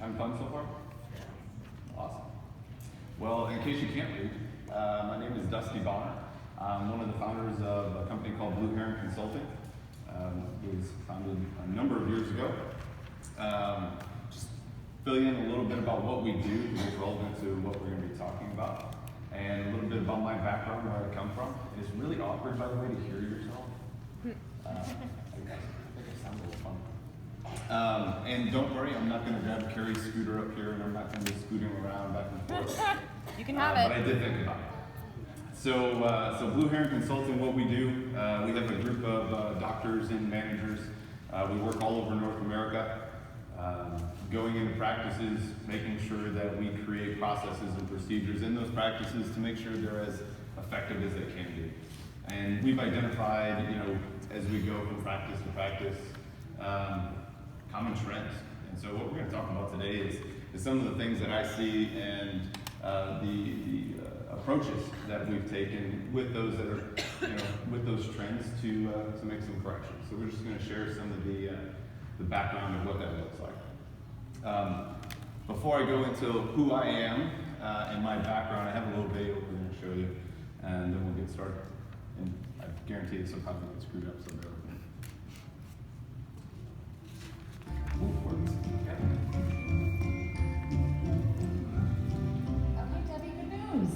Having fun so far? Awesome. Well, in case you can't read, my name is Dusty Bonner. I'm one of the founders of a company called Blue Heron Consulting. It was founded a number of years ago. Just fill you in a little bit about what we do because it's relevant to what we're going to be talking about, and a little bit about my background, where I come from. It's really awkward, by the way, to hear yourself. I think I sound a little funny. And don't worry, I'm not going to grab Carrie's scooter up here, and I'm not going to be scooting around back and forth. You can have it. But I did think about it. So Blue Heron Consulting, what we do, we have a group of doctors and managers. We work all over North America, going into practices, making sure that we create processes and procedures in those practices to make sure they're as effective as they can be. And we've identified, as we go from practice to practice, common trends. And so what we're going to talk about today is some of the things that I see and the approaches that we've taken with those that are, with those trends to make some corrections. So we're just going to share some of the background of what that looks like. Before I go into who I am and my background, I have a little video we're going to show you, and then we'll get started. And I guarantee you sometimes I get screwed up, so bear with me. Okay, Debbie, good news.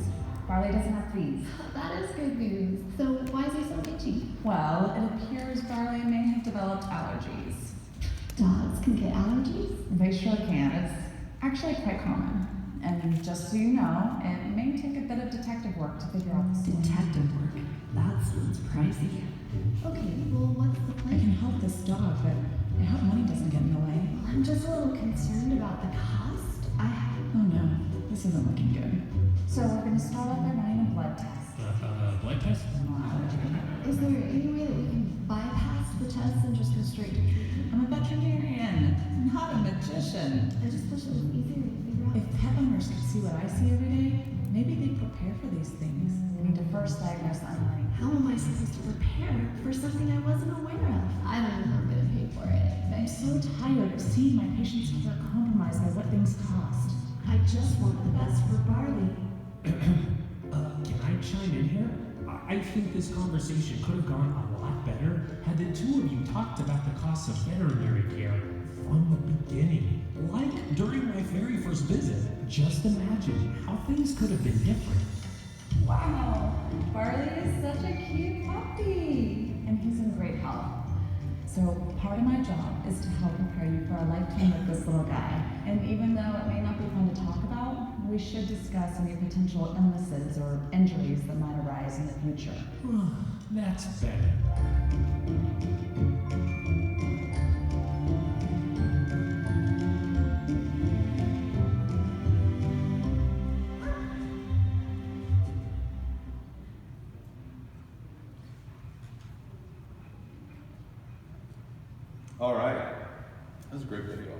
Barley doesn't have fleas. That is good news. So why is he so itchy? Well, it appears Barley may have developed allergies. Dogs can get allergies? They sure can. It's actually quite common. And just so you know, it may take a bit of detective work to figure out the source. Detective work? That sounds pricey. Okay, well, what's the I plan? can help this dog, but I hope money doesn't get in the way. I'm just a little concerned about the cost. Oh no, this isn't looking good. So we're going to start off by running a blood test. Blood test? No allergy. Is there any way that we can bypass the test and just go straight to treatment? I'm a veterinarian, not a magician. I just wish it was easier to figure out. If pet owners could see what I see every day, maybe they'd prepare for these things. We need to first diagnose the underlying. How am I supposed to prepare for something I wasn't aware of? I don't know how I'm gonna pay for it. I'm so tired of seeing my patients suffer compromised by what things cost. I just want the best for Barley. Can I chime in here? I think this conversation could have gone a lot better had the two of you talked about the costs of veterinary care from the beginning. Like during my very first visit. Just imagine how things could have been different. Wow, Barley is such a cute puppy. And he's in great health. So part of my job is to help prepare you for a lifetime with this little guy. And even though it may not be fun to talk about, we should discuss any potential illnesses or injuries that might arise in the future. That's better. All right, that was a great video.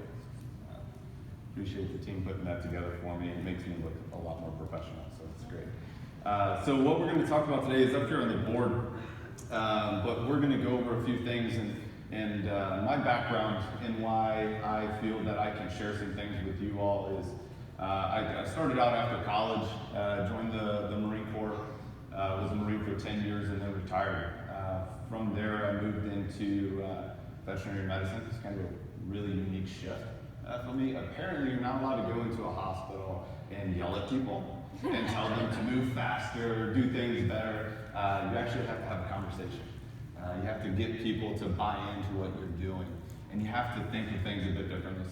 Appreciate the team putting that together for me. It makes me look a lot more professional, so it's great. So what we're going to talk about today is up here on the board, but we're going to go over a few things and my background and why I feel that I can share some things with you all is I started out after college, joined the Marine Corps, was a Marine for 10 years and then retired. From there, I moved into veterinary medicine. It's kind of a really unique shift for me. Apparently, you're not allowed to go into a hospital and yell at people and tell them to move faster, do things better. You actually have to have a conversation. You have to get people to buy into what you're doing, and you have to think of things a bit differently.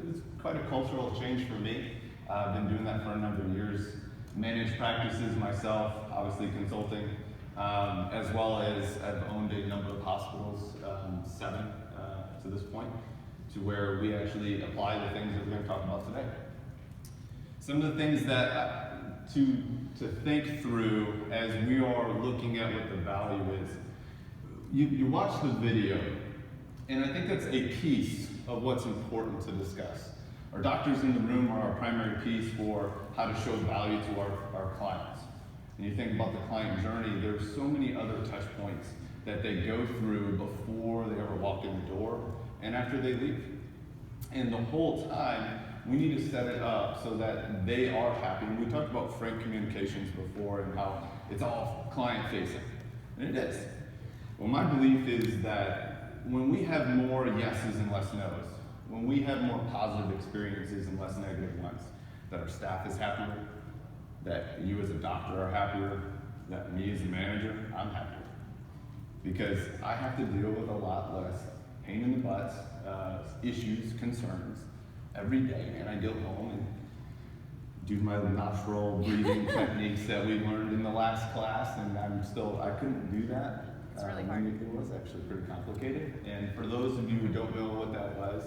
It's quite a cultural change for me. I've been doing that for a number of years. Managed practices myself, obviously consulting, as well as I've owned a number of hospitals, 7 to this point, to where we actually apply the things that we're going to talk about today. Some of the things that to think through as we are looking at what the value is. You watch the video, and I think that's a piece of what's important to discuss. Our doctors in the room are our primary piece for how to show value to our clients. And you think about the client journey, there's so many other touch points that they go through before they ever walk in the door and after they leave. And the whole time, we need to set it up so that they are happy. And we talked about frank communications before and how it's all client facing, and it is. Well, my belief is that when we have more yeses and less nos, when we have more positive experiences and less negative ones, that our staff is happier, that you as a doctor are happier, that me as a manager, I'm happier. Because I have to deal with a lot less pain in the butts, issues, concerns every day, and I go home and do my nostril breathing techniques that we learned in the last class, and I couldn't do that. It's really hard. It was actually pretty complicated. And for those of you who don't know what that was,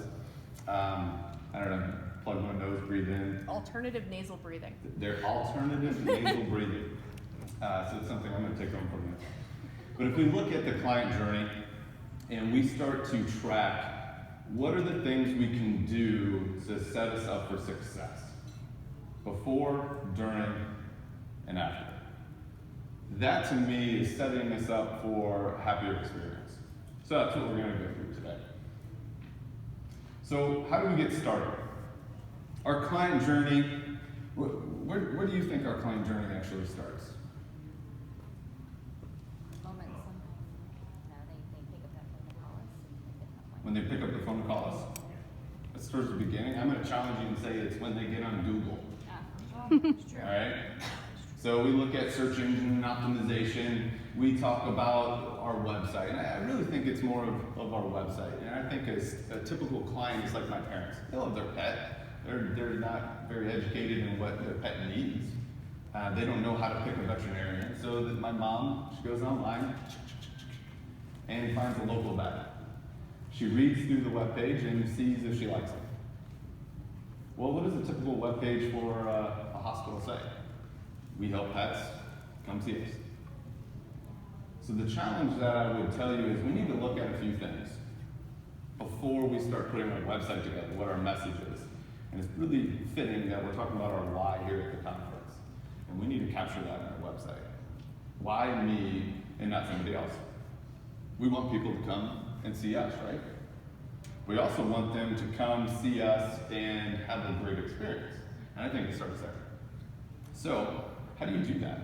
I don't know, plug my nose, breathe in. Alternative nasal breathing. They're alternative nasal breathing. So it's something I'm going to take home from you. But if we look at the client journey and we start to track what are the things we can do to set us up for success before, during, and after. That to me is setting us up for a happier experience. So that's what we're going to go through today. So how do we get started? Our client journey, where do you think our client journey actually starts? When they pick up the phone to call us. That's towards the beginning. I'm going to challenge you and say it's when they get on Google. All right? So we look at search engine optimization. We talk about our website. And I really think it's more of our website. And I think as a typical client is like my parents. They love their pet. They're not very educated in what their pet needs. They don't know how to pick a veterinarian. So that my mom, she goes online and finds a local vet. She reads through the webpage and sees if she likes it. Well, what does a typical webpage for a hospital say? We help pets, come see us. So the challenge that I would tell you is we need to look at a few things before we start putting our website together, what our message is. And it's really fitting that we're talking about our why here at the conference. And we need to capture that in our website. Why me and not somebody else? We want people to come and see us, right? We also want them to come see us and have a great experience. And I think it starts there. So, how do you do that?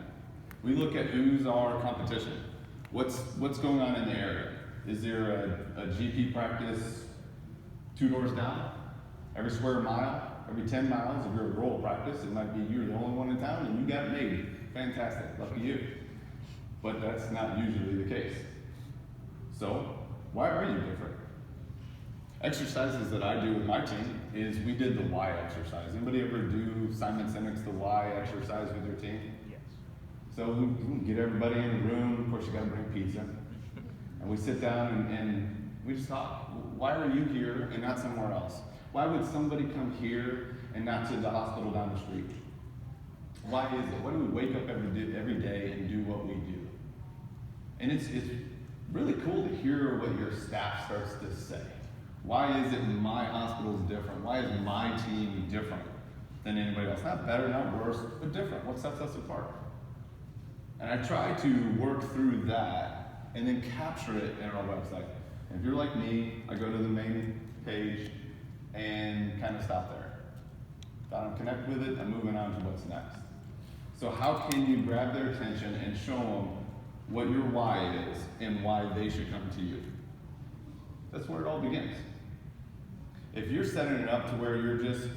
We look at who's our competition. What's going on in the area? Is there a GP practice 2 doors down? Every square mile, every 10 miles, if you're a rural practice, it might be you're the only one in town and you got it made. Fantastic, lucky you. But that's not usually the case. So, why are you different? Exercises that I do with my team is we did the why exercise. Anybody ever do Simon Sinek's the why exercise with their team? Yes. So we get everybody in the room. Of course, you got to bring pizza. And we sit down and we just talk. Why are you here and not somewhere else? Why would somebody come here and not to the hospital down the street? Why is it? Why do we wake up every day and do what we do? And it's really cool to hear what your staff starts to say. Why is it my hospital is different? Why is my team different than anybody else? Not better, not worse, but different. What sets us apart? And I try to work through that and then capture it in our website. And if you're like me, I go to the main page and kind of stop there. If I don't connect with it, I'm moving on to what's next. So how can you grab their attention and show them what your why is and why they should come to you? That's where it all begins. If you're setting it up to where you're just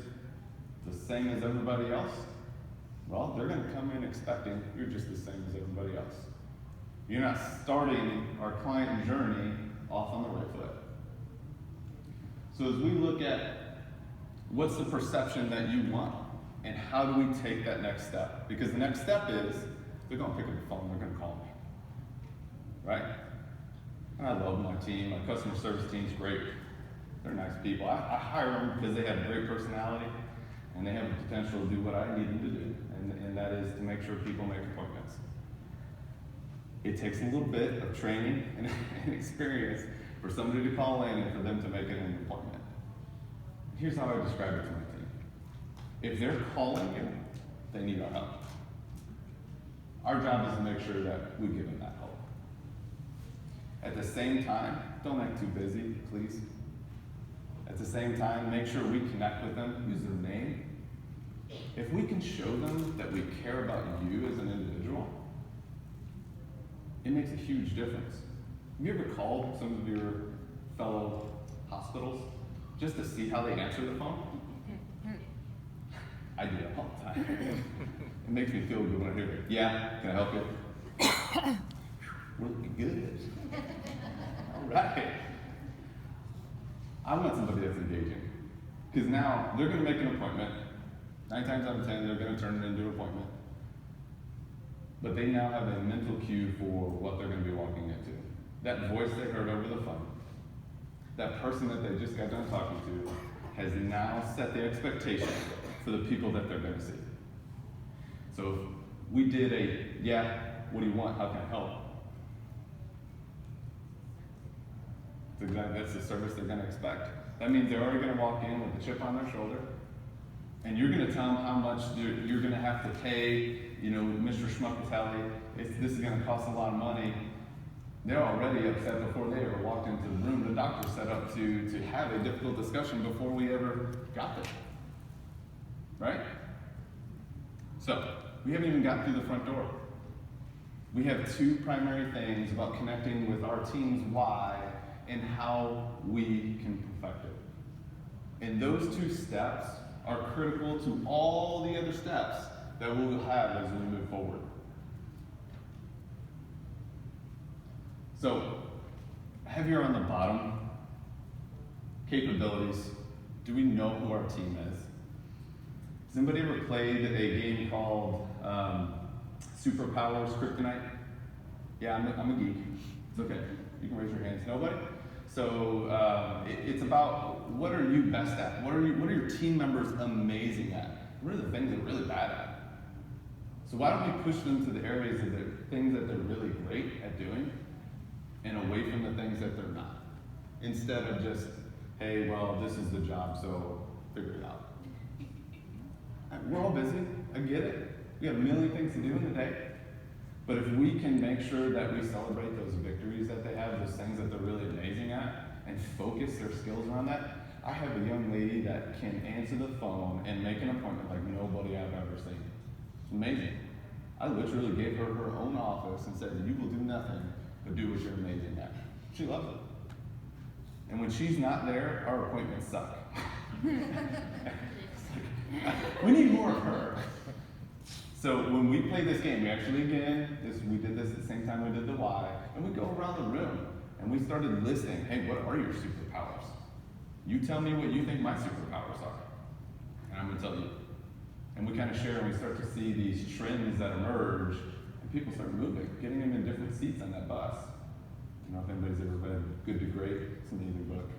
the same as everybody else, well, they're going to come in expecting you're just the same as everybody else. You're not starting our client journey off on the right foot. So as we look at what's the perception that you want and how do we take that next step? Because the next step is they're going to pick up the phone, they're going to call me. Right? And I love my team. My customer service team's great. They're nice people. I hire them because they have great personality and they have the potential to do what I need them to do. And that is to make sure people make appointments. It takes a little bit of training and experience for somebody to call in and for them to make it an appointment. Here's how I describe it to my team. If they're calling you, they need our help. Our job is to make sure that we give them that help. At the same time, don't act too busy, please. At At the same time, make sure we connect with them, use their name. If we can show them that we care about you as an individual, it makes a huge difference. Have you ever called some of your fellow hospitals just to see how they answer the phone? I do that all the time. It makes me feel good when I hear it. Yeah, can I help you? We're looking good. All right. I want somebody that's engaging. Because now they're going to make an appointment. 9 times out of 10, they're going to turn it into an appointment. But they now have a mental cue for what they're going to be walking into. That voice they heard over the phone, that person that they just got done talking to, has now set the expectation for the people that they're going to see. So if we did a, yeah, what do you want? How can I help? That's the service they're going to expect. That means they're already going to walk in with a chip on their shoulder, and you're going to tell them how much you're going to have to pay. You know, Mr. Schmuckatelli, this is going to cost a lot of money. They're already upset before they ever walked into the room. The doctor set up to have a difficult discussion before we ever got there. Right? So, we haven't even got through the front door. We have 2 primary things about connecting with our team's why and how we can perfect it. And those 2 steps are critical to all the other steps that we'll have as we move forward. So, heavier on the bottom, capabilities. Do we know who our team is? Has anybody ever played a game called Superpowers Kryptonite? Yeah, I'm a geek. It's okay. You can raise your hands. Nobody? So it's about what are you best at? What are your team members amazing at? What are the things they're really bad at? So why don't we push them to the areas of the things that they're really great at doing and away from the things that they're not? Instead of just, hey, well, this is the job, so figure it out. We're all busy. I get it. We have a million things to do in the day. But if we can make sure that we celebrate those victories that they have, those things that they're really amazing at, and focus their skills around that. I have a young lady that can answer the phone and make an appointment like nobody I've ever seen. It's amazing. I literally gave her her own office and said, you will do nothing but do what you're amazing at. She loves it. And when she's not there, our appointments suck. We need more of her. So when we play this game, we actually we did this at the same time we did the why, and we go around the room and we started listing, hey, what are your superpowers? You tell me what you think my superpowers are, and I'm gonna tell you. And we kind of share and we start to see these trends that emerge, and people start moving, getting them in different seats on that bus. I don't know if anybody's ever read Good to Great, it's an amazing book.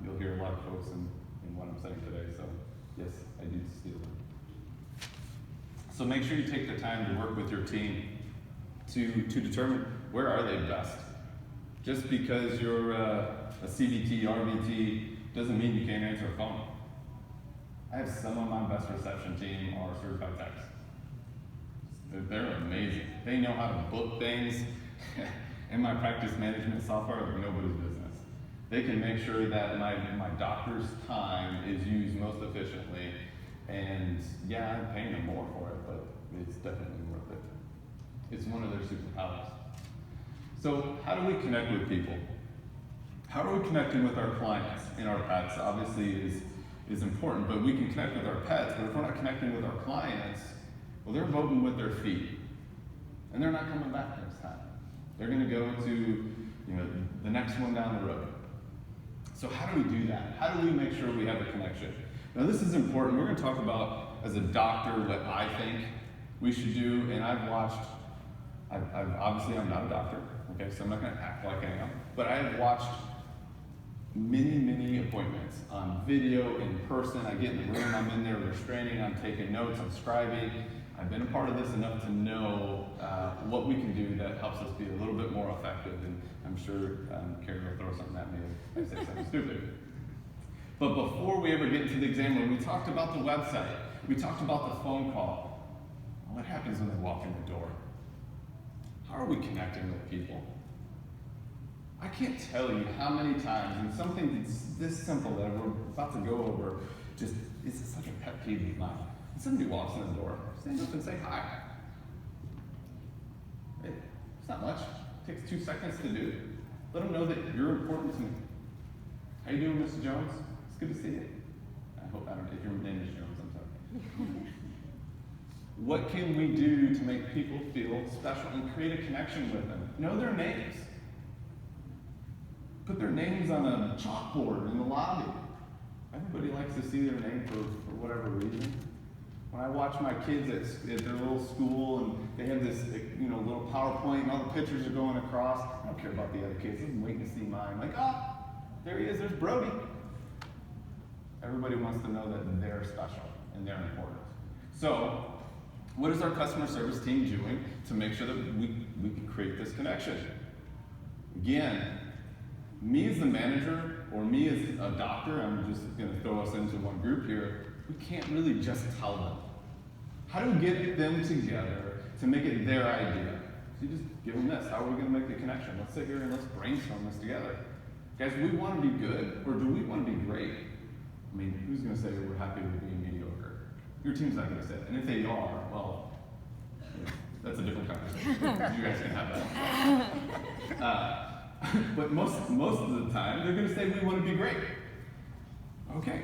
You'll hear a lot of folks in what I'm saying today, so yes, I do steal them. So make sure you take the time to work with your team to determine where are they best. Just because you're a CVT, RVT, doesn't mean you can't answer a phone. I have some of my best reception team are certified techs. They're amazing. They know how to book things in my practice management software like nobody's business. They can make sure that my doctor's time is used most efficiently. And yeah, I'm paying them more for it, but it's definitely worth it. It's one of their superpowers. So how do we connect with people? How are we connecting with our clients and our pets? Obviously is important, but we can connect with our pets, but if we're not connecting with our clients, well, they're voting with their feet. And they're not coming back next time. They're gonna go to the next one down the road. So how do we do that? How do we make sure we have a connection? Now this is important. We're going to talk about, as a doctor, what I think we should do. And obviously I'm not a doctor, okay, so I'm not going to act like I am. But I have watched many appointments on video, in person. I get in the room, I'm in there restraining, I'm taking notes, I'm scribing. I've been a part of this enough to know what we can do that helps us be a little bit more effective. And I'm sure Carrie will throw something at me if I say something stupid. But before we ever get into the exam room, we talked about the website. We talked about the phone call. What happens when they walk in the door? How are we connecting with people? I can't tell you how many times, and something that's this simple that we're about to go over, it's just like a pet peeve of mine. When somebody walks in the door, stand up and say hi. It's not much. It takes 2 seconds to do. Let them know that you're important to me. How you doing, Mr. Jones? It's good to see you. I don't know if your name is Jones, I'm sorry. What can we do to make people feel special and create a connection with them? Know their names. Put their names on a chalkboard in the lobby. Everybody likes to see their name for whatever reason. When I watch my kids at their little school and they have this little PowerPoint and all the pictures are going across, I don't care about the other kids. I'm waiting to see mine. Like, there he is, there's Brody. Everybody wants to know that they're special and they're important. So, what is our customer service team doing to make sure that we can create this connection? Again, me as the manager or me as a doctor, I'm just going to throw us into one group here, we can't really just tell them. How do we get them together to make it their idea? So you just give them this. How are we going to make the connection? Let's sit here and let's brainstorm this together. Guys, do we want to be good or do we want to be great? I mean, who's going to say we're happy with being mediocre? Your team's not going to say that. And if they are, well, that's a different conversation. You guys can have that. But most of the time, they're going to say we want to be great. Okay,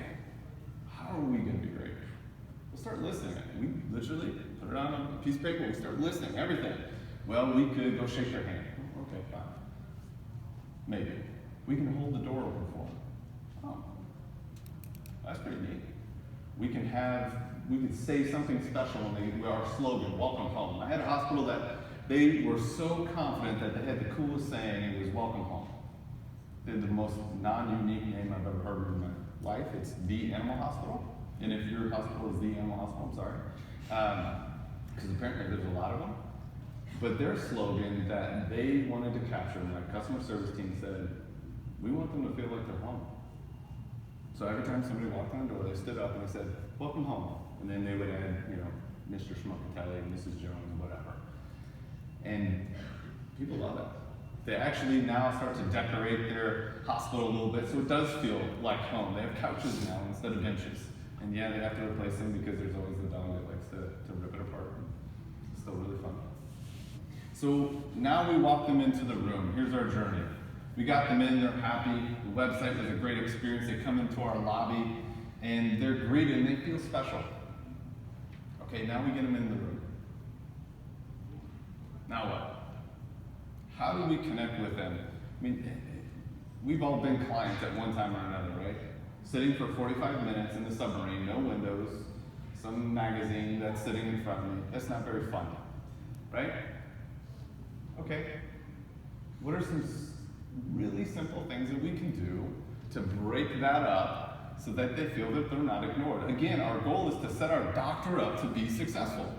how are we going to be great? We'll start listening. We literally put it on a piece of paper. We start listening, everything. Well, we could go shake their hand. Okay, fine. Maybe. We can hold the door open for them. Oh, that's pretty neat. We can say something special in our slogan, welcome home. I had a hospital that they were so confident that they had the coolest saying, it was welcome home. They had the most non-unique name I've ever heard in my life. It's the Animal Hospital. And if your hospital is the Animal Hospital, I'm sorry. Because apparently there's a lot of them. But their slogan that they wanted to capture, and my customer service team said, we want them to feel like they're home. So every time somebody walked in the door, they stood up and they said, welcome home. And then they would add, Mr. Schmuckatelli and Mrs. Jones, whatever. And people love it. They actually now start to decorate their hospital a little bit, so it does feel like home. They have couches now instead of benches. And yeah, they have to replace them because there's always the dog that likes to rip it apart. It's still really fun. So now we walk them into the room. Here's our journey. We got them in, they're happy. The website was a great experience. They come into our lobby and they're greeted and they feel special. Okay, now we get them in the room. Now what? How do we connect with them? I mean, we've all been clients at one time or another, right? Sitting for 45 minutes in the submarine, no windows, some magazine that's sitting in front of me. That's not very fun, right? Okay. What are some really simple things that we can do to break that up so that they feel that they're not ignored? Again, our goal is to set our doctor up to be successful.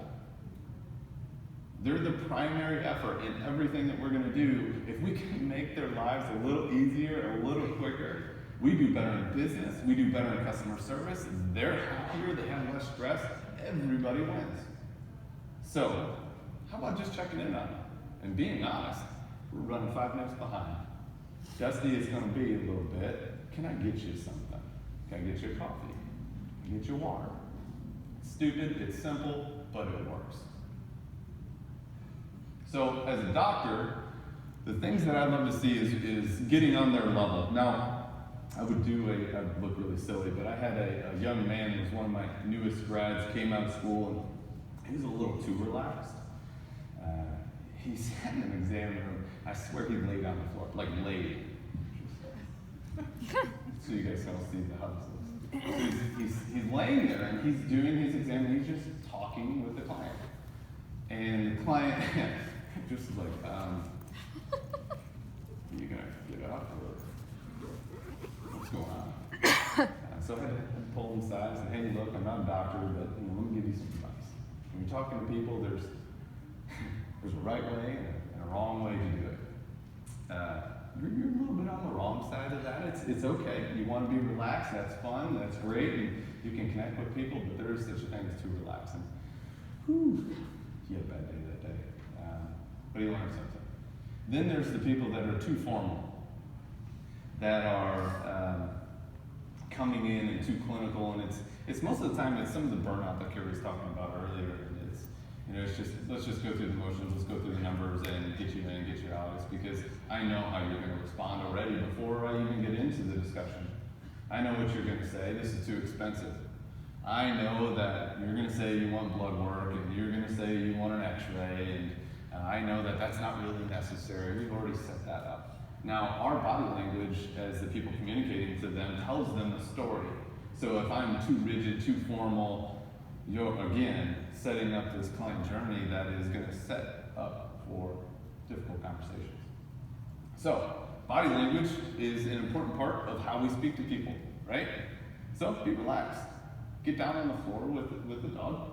They're the primary effort in everything that we're going to do. If we can make their lives a little easier, a little quicker, we do better in business, we do better in customer service, they're happier, they have less stress, everybody wins. So, how about just checking in on them? And being honest, we're running 5 minutes behind. Dusty is going to be a little bit. Can I get you something? Can I get you a coffee? Can I get you water? It's stupid, it's simple, but it works. So as a doctor, the things that I love to see is getting on their level. Now, I would look really silly, but I had a young man who was one of my newest grads, came out of school, and he was a little too relaxed. He sat in an exam room. I swear he laid on the floor, like laid. So you guys can all see the house. So he's laying there and he's doing his exam and he's just talking with the client. And the client just like, you gonna get up or what's going on? So I had to pull him aside and say, hey, look, I'm not a doctor, but let me give you some advice. When you're talking to people, there's a right way and a wrong way to do it. You're a little bit on the wrong side of that. It's okay. You want to be relaxed, that's fun, that's great, and you can connect with people, but there is such a thing as too relaxing. He had a bad day that day. But he learned something. Then there's the people that are too formal. that are coming in and too clinical, and it's most of the time it's some of the burnout that Carrie was talking about earlier. And it's, you know, it's just, let's just go through the motions, let's go through the numbers and get you in and get you out. It's because I know how you're going to respond already before I even get into the discussion. I know what you're going to say. This is too expensive. I know that you're going to say you want blood work, and you're going to say you want an x-ray, and I know that that's not really necessary. We've already set that up. Now, our body language, as the people communicating to them, tells them the story. So if I'm too rigid, too formal, you're, again, setting up this client journey that is going to set up for difficult conversations. So, body language is an important part of how we speak to people, right? So, be relaxed. Get down on the floor with the dog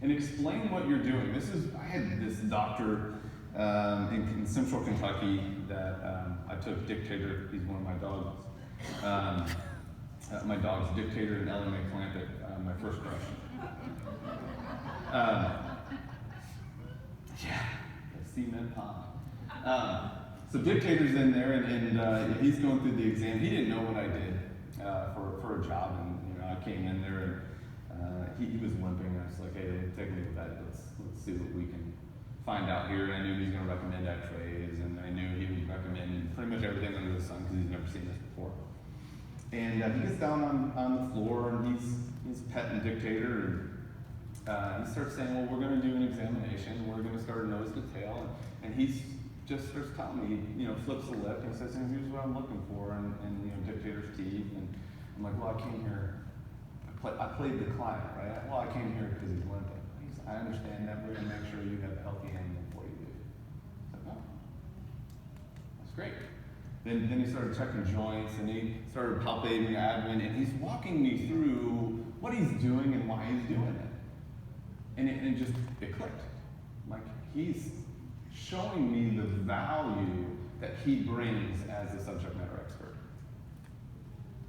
and explain what you're doing. I had this doctor in Central Kentucky that I took Dictator. He's one of my dogs. My dog's Dictator and Ellen McClantic, my first crush. Yeah, the cement pond. So Dictator's in there, and he's going through the exam. He didn't know what I did for a job, and you know, I came in there, and he was limping. I was like, hey, take me to bed. Let's see what we can find out here. And I knew he was going to recommend x-rays, and I knew he would recommend pretty much everything under the sun because he's never seen this before. And he gets down on the floor, and he's petting Dictator, and he starts saying, well, we're going to do an examination. We're going to start nose to tail, and he just starts telling me, you know, flips the lip and says, here's what I'm looking for, and you know, Dictator's teeth, and I'm like, well, I came here, I played the client, right? Well, I came here because he's limping. I understand that. We're going to make sure you have a healthy animal before you do. I said, oh, that's great. Then he started checking joints, and he started palpating the abdomen, and he's walking me through what he's doing and why he's doing it. And it clicked. Like, he's showing me the value that he brings as a subject matter expert.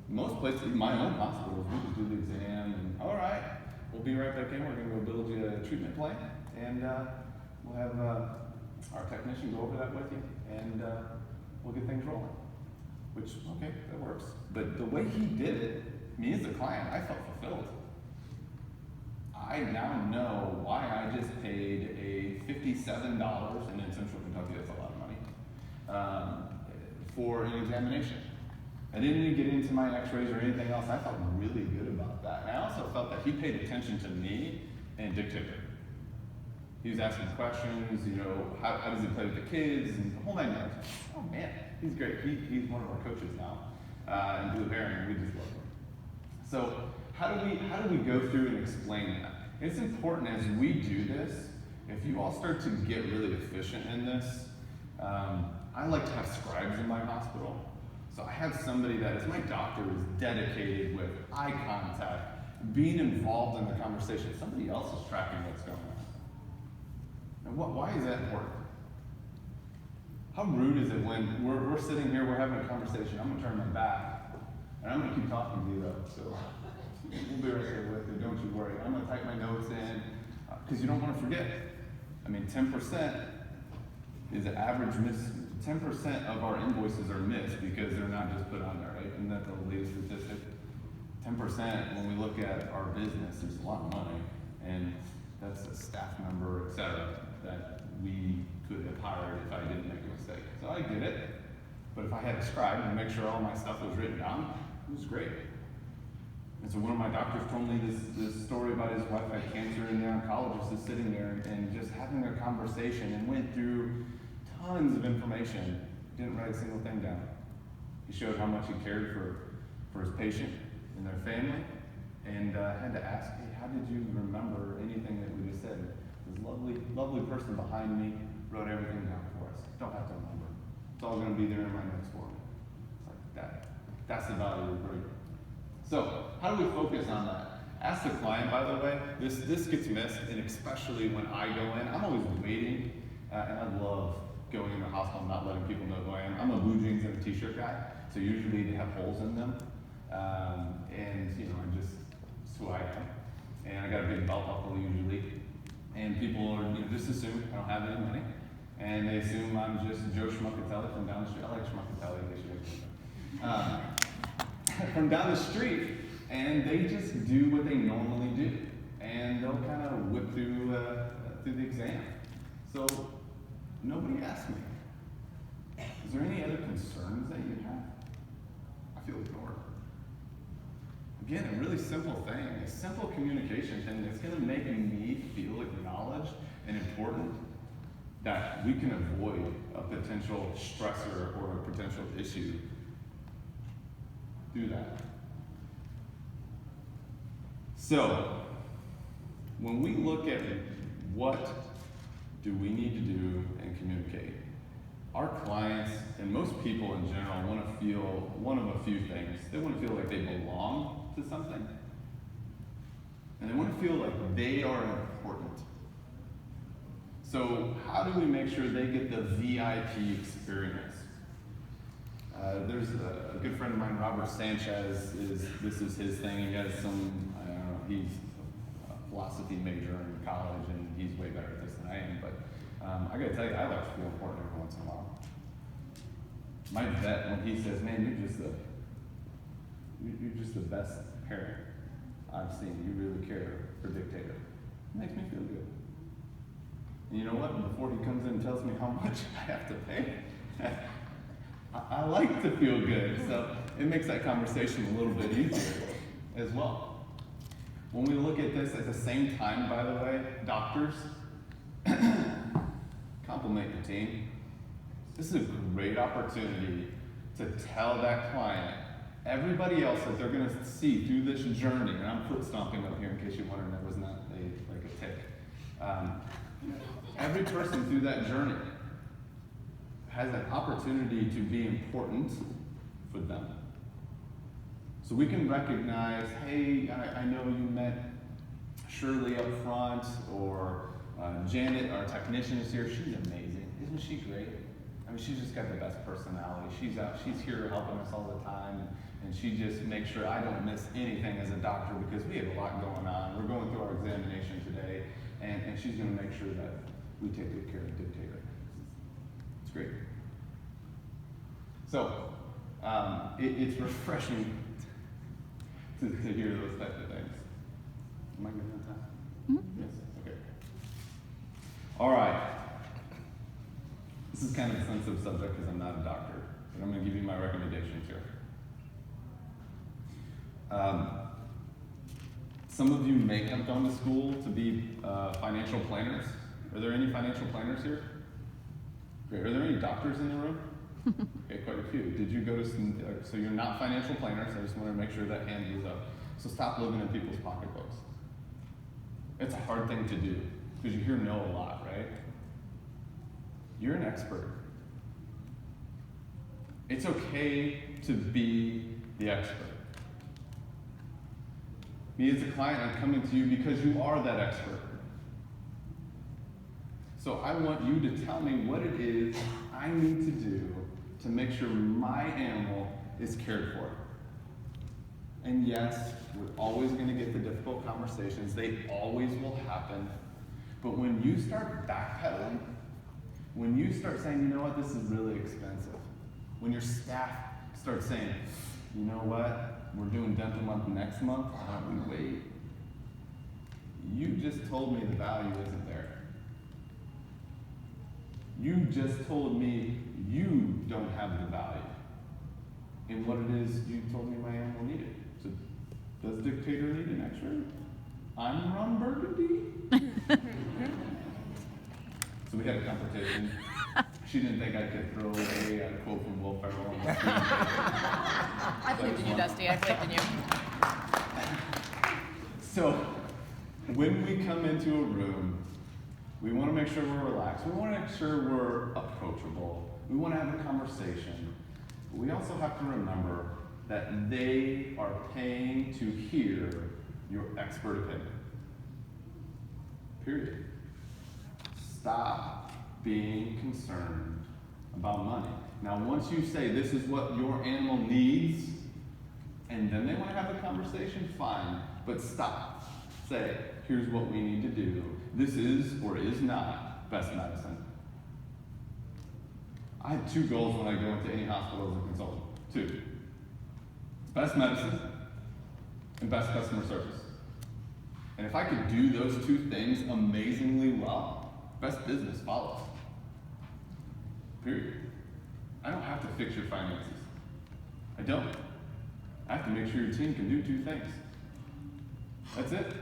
Most places, my own hospitals, we just do the exam, and all right, we'll be right back in. We're going to go build you a treatment plan, and we'll have our technician go over that with you, and we'll get things rolling. Which, okay, that works. But the way he did it, me as a client, I felt fulfilled. I now know why I just paid a $57, and in Central Kentucky that's a lot of money, for an examination. I didn't even get into my x-rays or anything else. I felt really good about that. And I also felt that he paid attention to me and Dictator. He was asking questions, you know, how does he play with the kids, and the whole nine yards. Oh man, he's great. He's one of our coaches now, in Blue Heron, we just love him. So how do we go through and explain that? It's important as we do this, if you all start to get really efficient in this, I like to have scribes in my hospital. So I have somebody that is my doctor, is dedicated with eye contact, being involved in the conversation. Somebody else is tracking what's going on. And why is that important? How rude is it when we're sitting here, we're having a conversation, I'm going to turn my back, and I'm going to keep talking to you though, so we'll be right there with you, don't you worry. I'm going to type my notes in, because you don't want to forget. I mean, 10% is the average miss. 10% of our invoices are missed because they're not just put on there, right? Isn't that the latest statistic? 10%, when we look at our business, there's a lot of money, and that's a staff member, et cetera, that we could have hired if I didn't make a mistake. So I get it, but if I had a scribe and make sure all my stuff was written down, it was great. And so one of my doctors told me this story about his wife had cancer, and the oncologist is sitting there and just having a conversation and went through tons of information, didn't write a single thing down. He showed how much he cared for his patient and their family, and had to ask, hey, how did you remember anything that we just said? This lovely person behind me wrote everything down for us. Don't have to remember. It's all going to be there in my notes for me. It's like that. That's the value we bring. So, how do we focus on that? Ask the client, by the way, this gets missed, and especially when I go in, I'm always waiting, and I love going in the hospital and not letting people know who I am. I'm a blue jeans and a t-shirt guy, so usually they have holes in them, and you know, it's who I am. And I got a big belt buckle usually, and people are, you know, just assume I don't have any money, and they assume I'm just Joe Schmuckatelli from down the street. I like Schmuckatelli, they should. from down the street, and they just do what they normally do, and they'll kind of whip through the exam. So nobody asked me, is there any other concerns that you have? I feel ignored. Again, a really simple thing, a simple communication thing that's going to make me feel acknowledged and important, that we can avoid a potential stressor or a potential issue. Do that. So, when we look at what do we need to do and communicate, our clients and most people in general want to feel one of a few things. They want to feel like they belong to something, and they want to feel like they are important. So how do we make sure they get the VIP experience? There's a good friend of mine, Robert Sanchez, this is his thing. He has some, I don't know, he's a philosophy major in college, and he's way better at this than I am, but I gotta tell you, I like to feel important every once in a while. My vet, when he says, man, you're just the best parent I've seen. You really care for Dictator. It makes me feel good. And you know what? Before he comes in and tells me how much I have to pay, I like to feel good. So it makes that conversation a little bit easier as well. When we look at this at the same time, by the way, doctors, compliment your team. This is a great opportunity to tell that client, everybody else that they're going to see through this journey, and I'm foot stomping up here in case you're wondering, that was not like a tick. Every person through that journey has an opportunity to be important for them. So we can recognize, hey, I know you met Shirley up front, or Janet, our technician, is here. She's amazing. Isn't she great? I mean, she's just got the best personality. She's here helping us all the time, and she just makes sure I don't miss anything as a doctor, because we have a lot going on. We're going through our examination today, and she's going to make sure that we take good care of Dictator. It's great. So, it's refreshing to hear those types of things. Am I good on time? Mm-hmm. Yes? Okay. All right. This is kind of a sensitive subject because I'm not a doctor, but I'm going to give you my recommendations here. Some of you may have gone to school to be financial planners. Are there any financial planners here? Great. Are there any doctors in the room? Okay, quite a few. Did you go to some, so you're not financial planners, I just want to make sure that hand is up. So stop living in people's pocketbooks. It's a hard thing to do, because you hear no a lot, right? You're an expert. It's okay to be the expert. Me as a client, I'm coming to you because you are that expert. So I want you to tell me what it is I need to do to make sure my animal is cared for. And yes, we're always going to get the difficult conversations. They always will happen. But when you start backpedaling, when you start saying, you know what, this is really expensive. When your staff starts saying, you know what, we're doing dental month next month, why don't we wait? You just told me the value isn't there. You just told me you don't have the value in what it is you told me my animal needed. So does Dictator need an X-ray? I'm Ron Burgundy. So we had a competition. She didn't think I could throw a quote from Will Ferrell on the screen. I believed in you, Dusty. I believed in you. So when we come into a room, we want to make sure we're relaxed. We want to make sure we're approachable. We want to have a conversation. But we also have to remember that they are paying to hear your expert opinion. Period. Stop being concerned about money. Now, once you say this is what your animal needs, and then they want to have a conversation, fine. But stop. Say, here's what we need to do. This is or is not best medicine. I have two goals when I go into any hospital as a consultant. Two. best medicine and best customer service. And if I could do those two things amazingly well, best business follows. Period. I don't have to fix your finances. I don't. I have to make sure your team can do two things. That's it.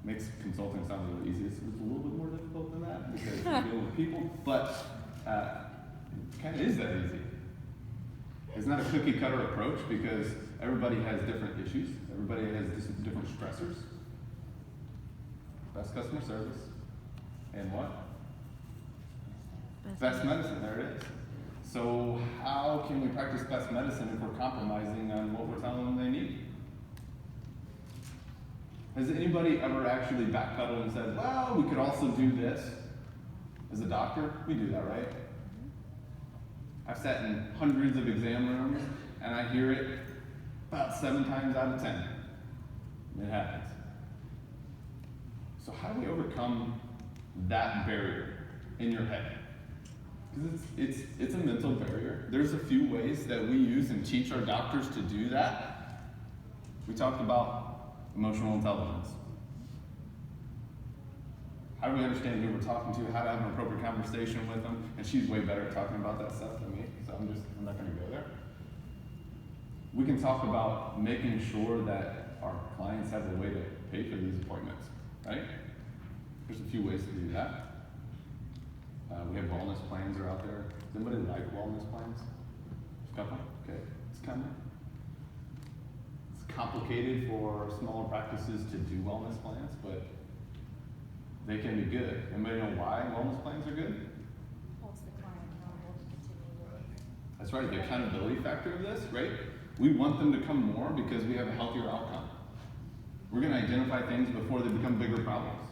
Makes consulting sound really easy. It's a little bit more difficult than that because you deal with people, but it kind of is that easy. It's not a cookie cutter approach because everybody has different issues. Everybody has different stressors. Best customer service. And what? Best medicine, there it is. So how can we practice best medicine if we're compromising on what we're telling them they need? Has anybody ever actually backpedaled and said, well, we could also do this? As a doctor, we do that, right? I've sat in hundreds of exam rooms and I hear it about 7 times out of 10. It happens. So how do we overcome that barrier in your head? Because it's a mental barrier. There's a few ways that we use and teach our doctors to do that. We talked about emotional intelligence. How do we understand who we're talking to, how to have an appropriate conversation with them? And she's way better at talking about that stuff than me, so I'm not going to go there. We can talk about making sure that our clients have a way to pay for these appointments, right? There's a few ways to do that. We have wellness plans are out there. Does anybody like wellness plans? Just a couple? Okay, it's coming. It's complicated for smaller practices to do wellness plans, but they can be good. Anybody know why wellness plans are good? Holds the client accountable to continue working. That's right, the accountability factor of this, right? We want them to come more because we have a healthier outcome. We're going to identify things before they become bigger problems.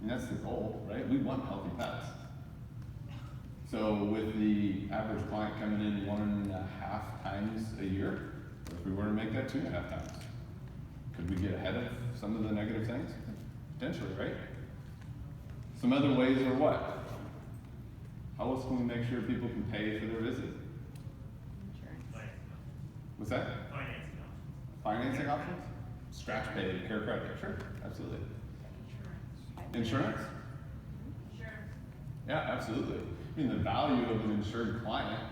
And that's the goal, right? We want healthy pets. So with the average client coming in 1.5 times a year, if we were to make that 2.5 times, could we get ahead of some of the negative things? Potentially, right? Some other ways are what? How else can we make sure people can pay for their visit? Insurance. What's that? Financing options. Financing options? Scratch pay, care credit, sure, absolutely. Insurance? Sure. Yeah, absolutely. I mean, the value of an insured client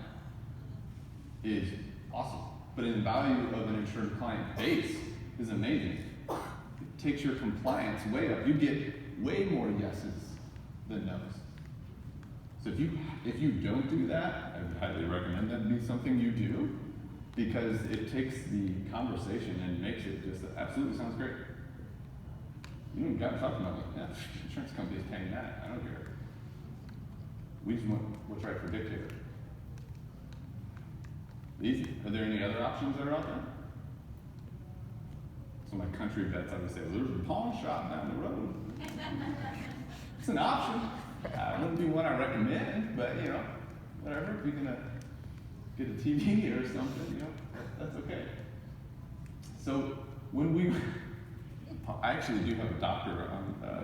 is awesome, but the value of an insured client base is amazing. It takes your compliance way up. You get way more yeses than no's. So if you don't do that, I would highly recommend that be something you do because it takes the conversation and makes it just absolutely sounds great. You don't even got to talk about it. Yeah, insurance company is paying that. I don't care. We just want what's right for dictator. Easy. Are there any other options that are out there? So my country vets, I would say, there's a pawn shop down the road. It's an option. It wouldn't be one I recommend, but you know, whatever. If you're gonna get a TV or something, you know, that's okay. So when I actually do have a doctor.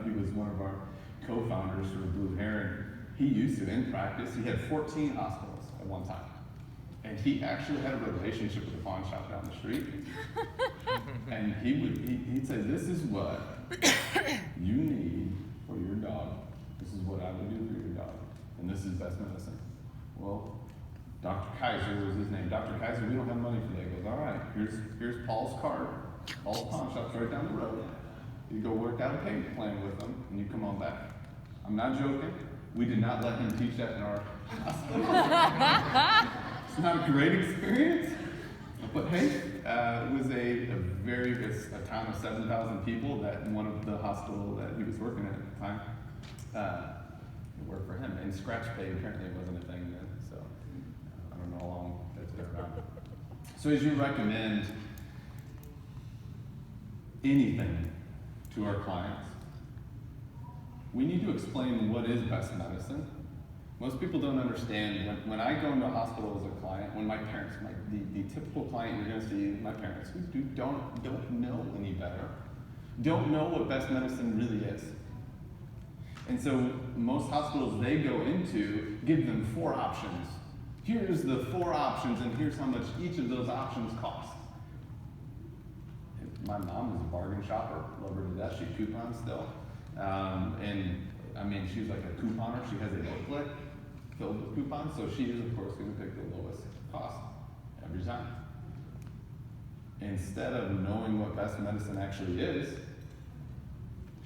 He was one of our co-founders for Blue Heron. He used to, in practice, he had 14 hospitals at one time. And he actually had a relationship with the pawn shop down the street. And he'd say, this is what you need for your dog. This is what I would do for your dog. And this is best medicine. Well, Dr. Kaiser was his name. Dr. Kaiser, we don't have money for that. He goes, all right, here's Paul's card. Paul's pawn shop's right down the road. You go work out a payment plan with them, and you come on back. I'm not joking. We did not let him teach that in our hospital. It's not a great experience, but hey, it was a town of 7,000 people that in one of the hospital that he was working at the time, it worked for him. And scratch pay apparently wasn't a thing then, so I don't know how long that's been around. So as you recommend anything to our clients, we need to explain what is best medicine. Most people don't understand. When I go into a hospital as a client, when my parents, the typical client you're going to see, my parents, who don't know any better, don't know what best medicine really is. And so most hospitals they go into give them 4 options. Here's the 4 options, and here's how much each of those options cost. My mom is a bargain shopper, love her to death. She coupons still. And I mean, she's like a couponer. She has a booklet filled with coupons, so she is, of course, going to pick the lowest cost every time. Instead of knowing what best medicine actually is,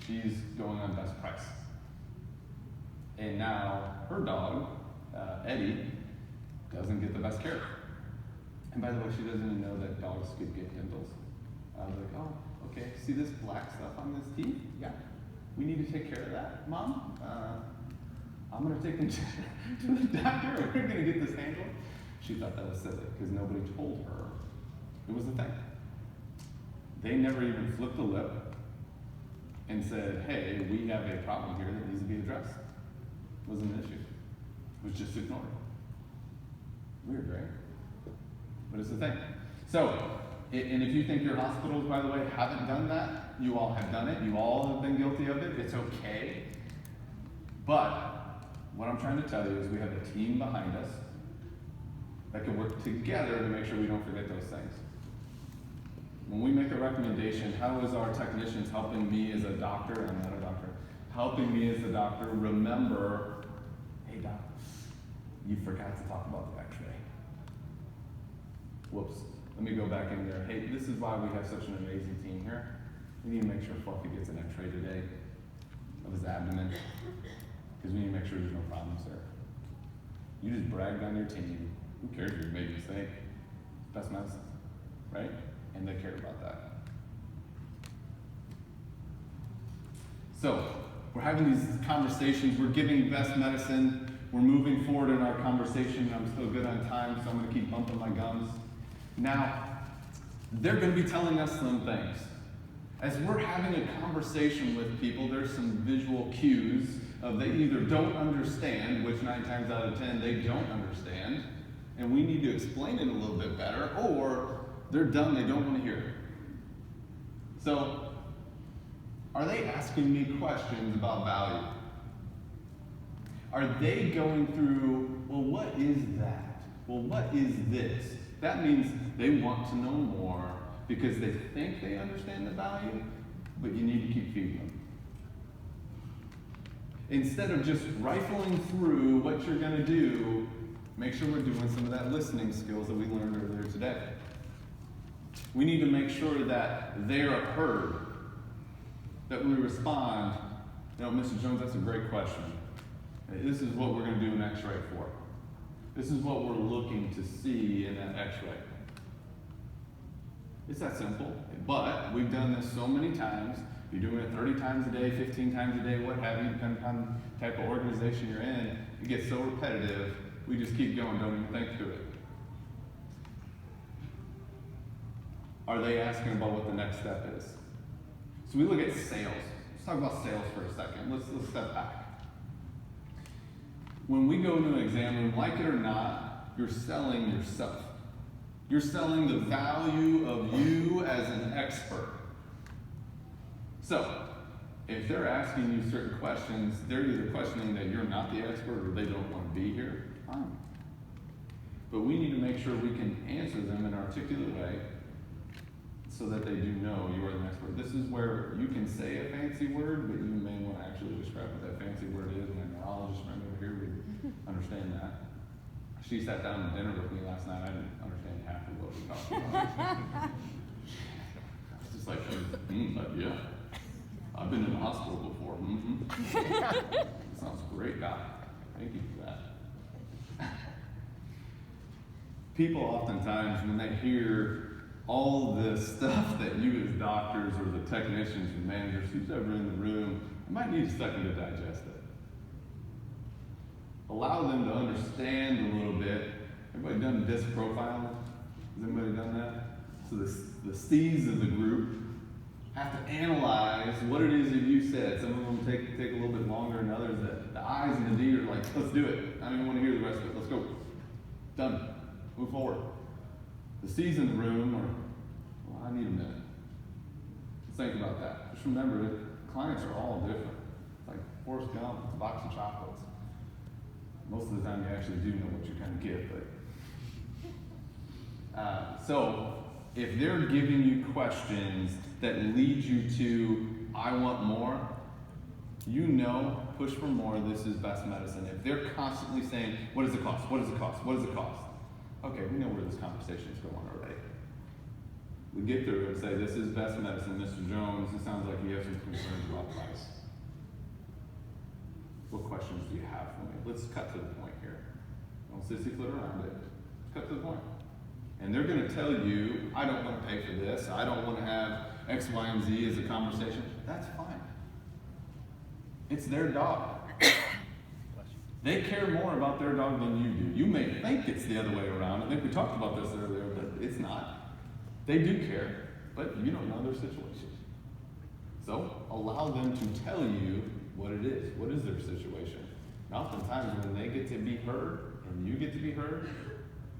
she's going on best price. And now her dog, Eddie, doesn't get the best care. And by the way, she doesn't even know that dogs could get pimples. I was like, oh, okay, see this black stuff on this teeth? Yeah, we need to take care of that, Mom. I'm gonna take them to the doctor, and we're gonna get this handled. She thought that was silly, because nobody told her it was a thing. They never even flipped the lip and said, hey, we have a problem here that needs to be addressed. It wasn't an issue. It was just ignored. Weird, right? But it's a thing. So, and if you think your hospitals, by the way, haven't done that, you all have done it. You all have been guilty of it. It's okay. But what I'm trying to tell you is we have a team behind us that can work together to make sure we don't forget those things. When we make a recommendation, how is our technicians helping me as a doctor, I'm not a doctor, helping me as a doctor remember, hey doc, you forgot to talk about the x-ray. Whoops, let me go back in there. Hey, this is why we have such an amazing team here. We need to make sure Fluffy gets an x-ray today of his abdomen, because we need to make sure there's no problems there. You just bragged on your team. Who cares if you made a mistake? Best medicine, right? And they care about that. So, we're having these conversations, we're giving best medicine, we're moving forward in our conversation. I'm still good on time, so I'm gonna keep bumping my gums. Now, they're gonna be telling us some things. As we're having a conversation with people, there's some visual cues of they either don't understand, which 9 times out of 10 they don't understand, and we need to explain it a little bit better, or they're dumb, they don't want to hear it. So, are they asking me questions about value? Are they going through, well, what is that? Well, what is this? That means they want to know more because they think they understand the value, but you need to keep feeding them. Instead of just rifling through what you're going to do, make sure we're doing some of that listening skills that we learned earlier today. We need to make sure that they are heard, that we respond. You know, Mr. Jones, that's a great question. This is what we're going to do an x-ray for. This is what we're looking to see in that x-ray. It's that simple, but we've done this so many times. You're doing it 30 times a day, 15 times a day, what have you, depending on the type of organization you're in. It gets so repetitive, we just keep going, don't even think to it. Are they asking about what the next step is? So we look at sales. Let's talk about sales for a second. Let's step back. When we go to an exam, like it or not, you're selling yourself. You're selling the value of you as an expert. So, if they're asking you certain questions, they're either questioning that you're not the expert or they don't want to be here. Fine. But we need to make sure we can answer them in an articulate way so that they do know you are the expert. This is where you can say a fancy word, but you may want to actually describe what that fancy word is. My neurologist friend over here would understand that. She sat down to dinner with me last night. I didn't understand half of what we talked about. It's just like, yeah. I've been in the hospital before. Sounds great, Doc. Thank you for that. People oftentimes, when they hear all this stuff that you as doctors or the technicians and managers, who's ever in the room, you might need a second to digest it. Allow them to understand a little bit. Everybody done disc profiling? Has anybody done that? So the C's of the group have to analyze what it is that you said. Some of them take a little bit longer than others. The I's and the D are like, let's do it. I don't even want to hear the rest of it. Let's go. Done. Move forward. The C's in the room are, well, I need a minute. Let's think about that. Just remember that clients are all different. It's like Forrest Gump, a box of chocolates. Most of the time you actually do know what you're going to get, but so if they're giving you questions that lead you to, I want more, you know, push for more, this is best medicine. If they're constantly saying, what does it cost? What does it cost? What does it cost? Okay, we know where this conversation is going already. We get through it and say, this is best medicine, Mr. Jones, it sounds like you have some concerns about price. What questions do you have for me? Let's cut to the point here. Don't sissy-foot around it. Let's cut to the point. And they're going to tell you, I don't want to pay for this. I don't want to have X, Y, and Z as a conversation. That's fine. It's their dog. They care more about their dog than you do. You may think it's the other way around. I think we talked about this earlier, but it's not. They do care, but you don't know their situation. So allow them to tell you what it is. What is their situation? And oftentimes when they get to be heard and you get to be heard,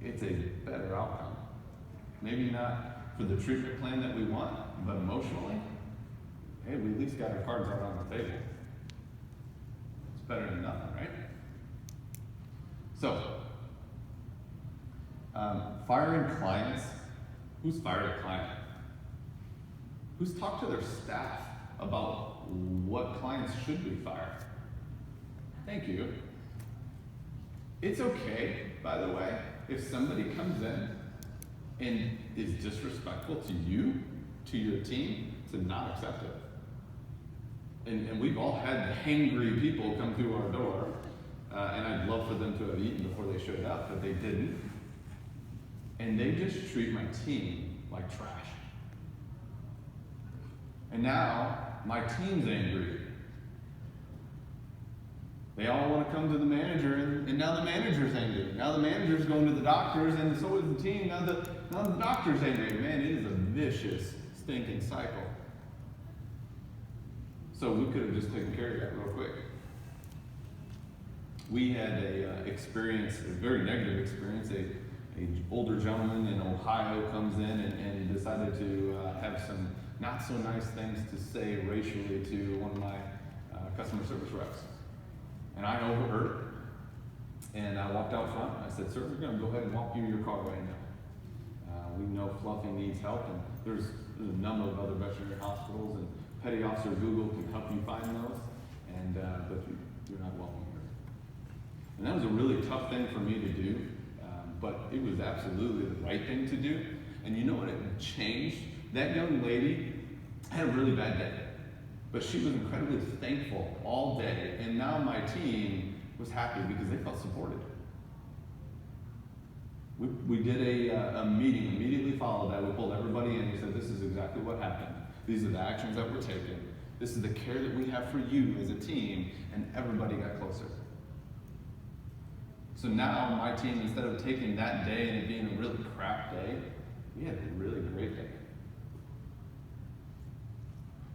it's a better outcome. Maybe not for the treatment plan that we want, but emotionally, hey, we at least got our cards out on the table. It's better than nothing, right? So, firing clients. Who's fired a client? Who's talked to their staff about what clients should be fired? Thank you. It's okay, by the way, if somebody comes in and is disrespectful to you, to your team, to not accept it. And we've all had hangry people come through our door, and I'd love for them to have eaten before they showed up, but they didn't. And they just treat my team like trash. And now my team's angry. They all want to come to the manager, and now the manager's angry. Now the manager's going to the doctors, and so is the team. Now the doctor's angry. Man, it is a vicious, stinking cycle. So we could have just taken care of that real quick. We had a experience, a very negative experience. An older gentleman in Ohio comes in and decided to have some not so nice things to say racially to one of my customer service reps. And I overheard it. And I walked out front. I said, sir, we're going to go ahead and walk you to your car right now. We know Fluffy needs help, and there's a number of other veterinary hospitals, and Petty Officer Google can help you find those, and but you're not welcome here. And that was a really tough thing for me to do, but it was absolutely the right thing to do. And you know what? It changed. That young lady had a really bad day, but she was incredibly thankful all day, and now my team was happy because they felt supported. We did a meeting immediately followed that. We pulled everybody in. We said, this is exactly what happened. These are the actions that we're taking. This is the care that we have for you as a team, and everybody got closer. So now my team, instead of taking that day and it being a really crap day, we had a really great day.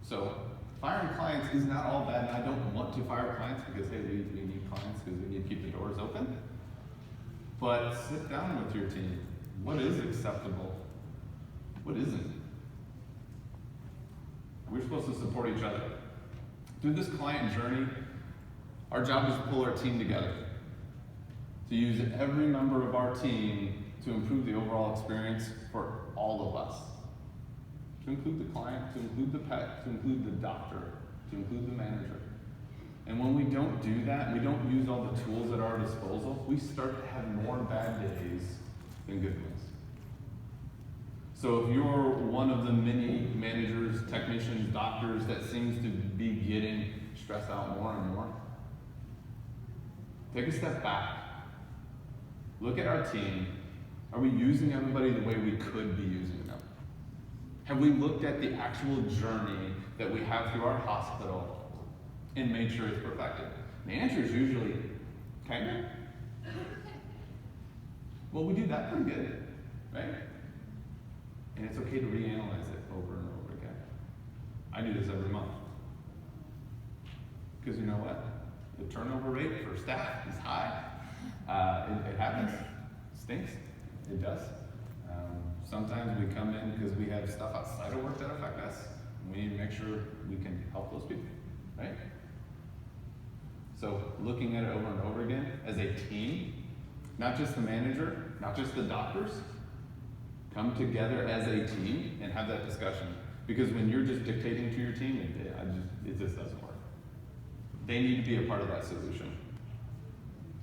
So firing clients is not all bad, and I don't want to fire clients because, hey, we need clients because we need to keep the doors open. But sit down with your team. What is acceptable? What isn't? We're supposed to support each other. Through this client journey, our job is to pull our team together, to use every member of our team to improve the overall experience for all of us. To include the client, to include the pet, to include the doctor, to include the manager. And when we don't do that, we don't use all the tools at our disposal, we start to have more bad days than good ones. So if you're one of the many managers, technicians, doctors that seems to be getting stressed out more and more, take a step back. Look at our team. Are we using everybody the way we could be using them? Have we looked at the actual journey that we have through our hospital and made sure it's perfected? The answer is usually, kind of. Well, we do that pretty good, right? And it's okay to reanalyze it over and over again. I do this every month. Because you know what? The turnover rate for staff is high. It happens. It stinks. It does. Sometimes we come in because we have stuff outside of work that affect us. And we need to make sure we can help those people, right? So looking at it over and over again as a team, not just the manager, not just the doctors, Come together as a team and have that discussion. Because when you're just dictating to your team, it just doesn't work. They need to be a part of that solution.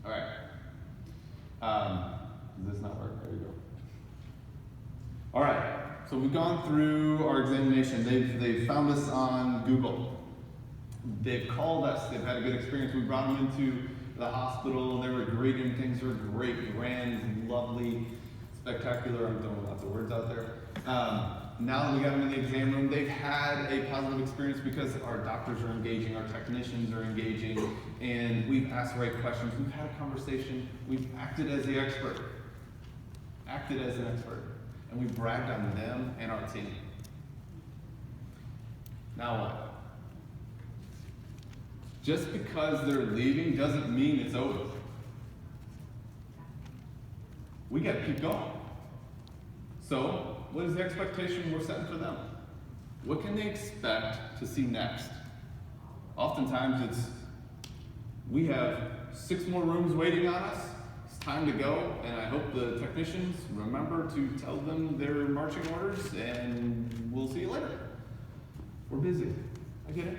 All right. Does this not work? There you go. All right. So we've gone through our examination. They've found us on Google. They've called us. They've had a good experience. We brought them into the hospital. They were great, and things were great, grand, lovely, spectacular. I'm throwing lots of words out there. Now that we got them in the exam room, they've had a positive experience because our doctors are engaging, our technicians are engaging, and we've asked the right questions. We've had a conversation. We've acted as the expert. Acted as an expert. And we bragged on them and our team. Now what? Just because they're leaving doesn't mean it's over. We got to keep going. So, what is the expectation we're setting for them? What can they expect to see next? Oftentimes it's, we have 6 more rooms waiting on us. It's time to go, and I hope the technicians remember to tell them their marching orders, and we'll see you later. We're busy. I get it.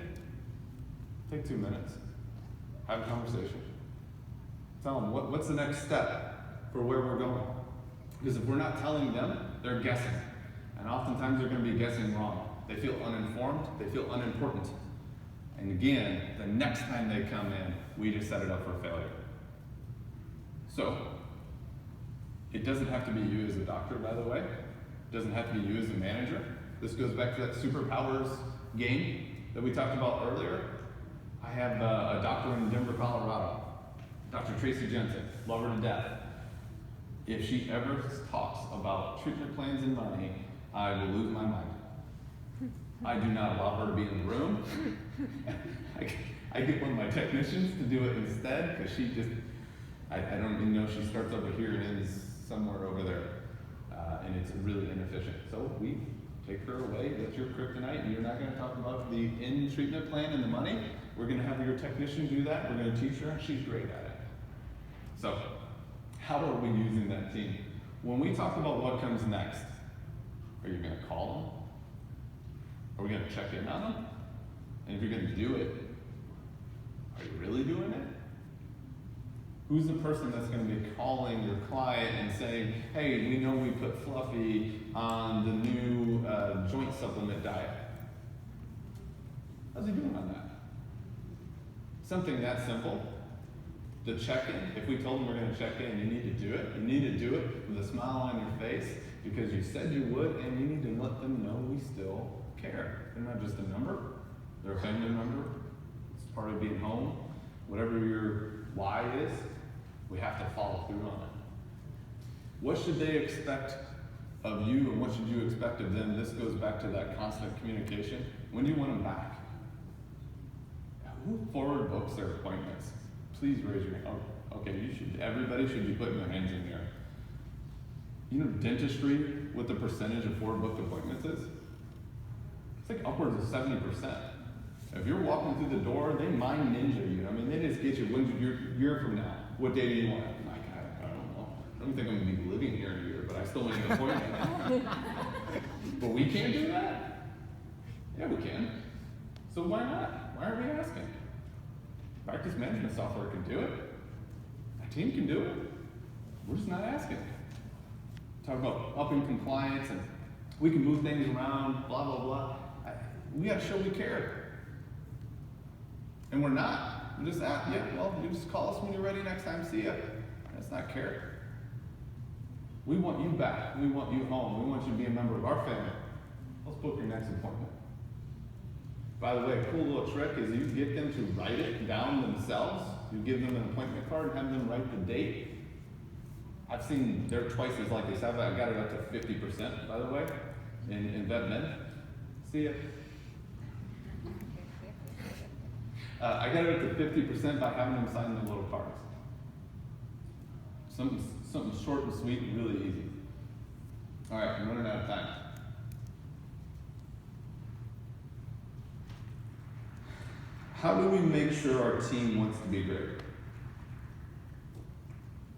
Take 2 minutes. Have a conversation. Tell them what's the next step for where we're going. Because if we're not telling them, they're guessing. And oftentimes they're going to be guessing wrong. They feel uninformed, they feel unimportant. And again, the next time they come in, we just set it up for failure. So, it doesn't have to be you as a doctor, by the way. It doesn't have to be you as a manager. This goes back to that superpowers game that we talked about earlier. I have a doctor in Denver, Colorado, Dr. Tracy Jensen, love her to death. If she ever talks about treatment plans and money, I will lose my mind. I do not allow her to be in the room. I get one of my technicians to do it instead, because she just, I don't even know, she starts over here and ends somewhere over there. And it's really inefficient. So we take her away, that's your kryptonite, and you're not going to talk about the in-treatment plan and the money. We're going to have your technician do that. We're going to teach her, and she's great at it. So, how are we using that team? When we talk about what comes next, are you going to call them? Are we going to check in on them? And if you're going to do it, are you really doing it? Who's the person that's going to be calling your client and saying, hey, we know we put Fluffy on the new joint supplement diet. How's he doing on that? Something that simple. The check-in, if we told them we're going to check in, you need to do it. You need to do it with a smile on your face because you said you would, and you need to let them know we still care. They're not just a number. They're a family member. It's part of being home. Whatever your why is, we have to follow through on it. What should they expect of you, and what should you expect of them? This goes back to that constant communication. When do you want them back? Who forward books their appointments? Please raise your hand. Oh, okay, you should. Everybody should be putting their hands in there. You know, dentistry, what the percentage of forward booked appointments is? It's like upwards of 70%. If you're walking through the door, they mind ninja you. I mean, they just get you, when's your year from now? What day do you want? I'm like, I don't know. I don't think I'm going to be living here in a year, but I still want an appointment. But we can't do that? Yeah, we can. So why not? Why are we asking? Practice management software can do it. My team can do it. We're just not asking. Talk about upping compliance and we can move things around, blah, blah, blah. We got to show we care. And we're not. We're just, yeah, well, you just call us when you're ready next time, see ya. That's not care. We want you back. We want you home. We want you to be a member of our family. Let's book your next appointment. By the way, a cool little trick is you get them to write it down themselves. You give them an appointment card and have them write the date. I've seen they're twice as likely. So I got it up to 50%, by the way, in vet med. See ya. I got it up to 50% by having them sign the little cards. Something short and sweet and really easy. All right, I'm running out of time. How do we make sure our team wants to be great?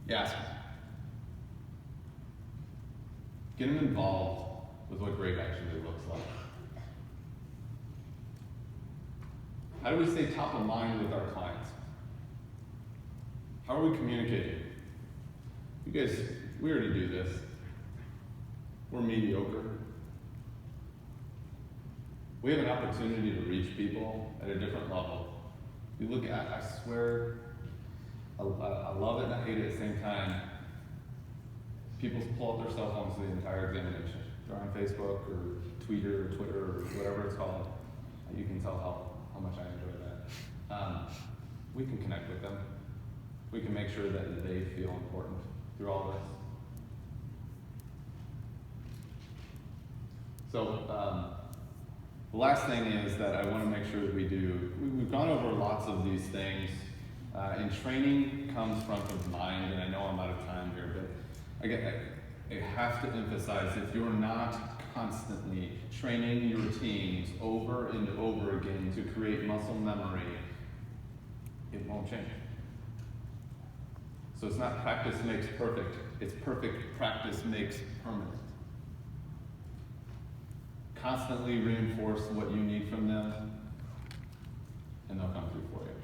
Yes. Get them involved with what great actually looks like. How do we stay top of mind with our clients? How are we communicating? You guys, we already do this. We're mediocre. We have an opportunity to reach people at a different level. You look at, I swear, I love it and I hate it at the same time. People pull out their cell phones for the entire examination. They're on Facebook or Twitter or whatever it's called. You can tell how much I enjoy that. We can connect with them. We can make sure that they feel important through all this. So the last thing is that I want to make sure that we do, we've gone over lots of these things, and training comes front of mind, and I know I'm out of time here, but I have to emphasize, if you're not constantly training your teams over and over again to create muscle memory, it won't change. So it's not practice makes perfect, it's perfect practice makes permanent. Constantly reinforce what you need from them, and they'll come through for you.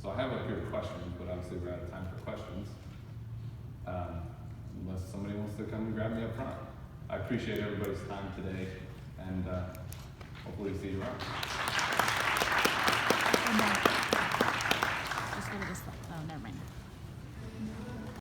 So I have up here questions, but obviously we're out of time for questions. Unless somebody wants to come and grab me up front. I appreciate everybody's time today, and hopefully see you around.